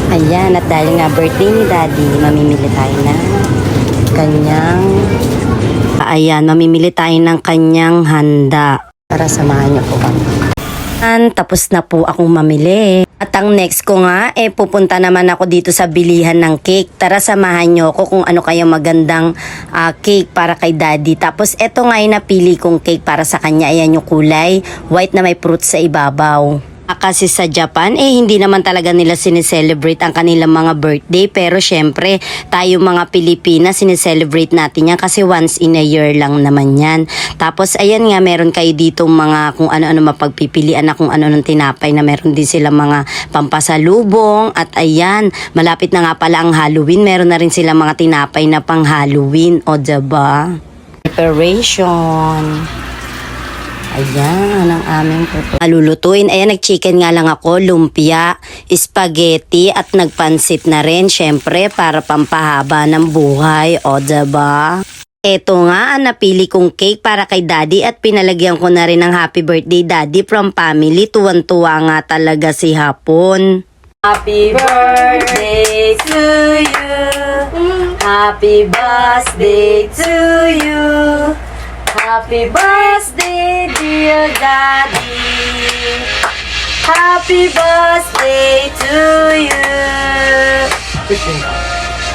Ayan, at dahil nga birthday ni Daddy, mamimili tayo ng kanyang mamimili tayo ng kanyang handa. Para samahan niyo po kami. Tapos na po akong mamili. At ang next ko nga, pupunta naman ako dito sa bilihan ng cake. Tara, samahan niyo ako kung ano kaya magandang cake para kay Daddy. Tapos eto nga yung napili kong cake para sa kanya. Ayan yung kulay, white na may fruit sa ibabaw. Kasi sa Japan, hindi naman talaga nila sineselebrate ang kanilang mga birthday. Pero syempre, tayo mga Pilipinas, sineselebrate natin yan kasi once in a year lang naman yan. Tapos ayan nga, meron kayo dito mga kung ano-ano mapagpipilian na kung ano ng tinapay na meron din sila mga pampasalubong. At ayan, malapit na nga pala ang Halloween. Meron na rin sila mga tinapay na pang Halloween. O diba? Preparation. Ayan, ang aming malulutuin. Ayan, nag-chicken nga lang ako, lumpia, spaghetti, at nagpansit na rin. Syempre, para pampahaba ng buhay. O, diba? Eto nga, ang napili kong cake para kay Daddy at pinalagyan ko na rin ng happy birthday Daddy from family. Tuwan-tuwa nga talaga si Hapon. Happy birthday to you. Happy birthday to you. Happy birthday, dear Daddy. Happy birthday to you.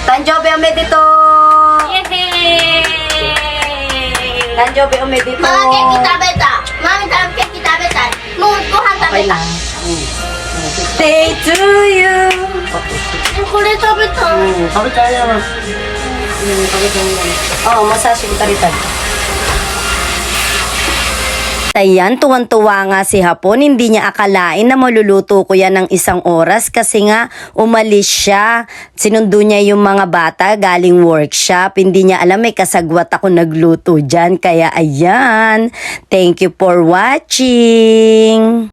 Tanjobe omedito. Yay! Tanjobe omedito. Mga cake kita beta. Mami tayo cake kita beta. Tuhan tayo Okay beta. lang. Day to you. Yung kulit tayo beta. Sabi tayo naman. Masashi kita rin. Ayan, tuwan-tuwa nga si Hapon. Hindi niya akalain na maluluto ko yan ng 1 oras kasi nga umalis siya. Sinundo niya yung mga bata galing workshop. Hindi niya alam may kasagwat ako nagluto dyan. Kaya ayan, thank you for watching.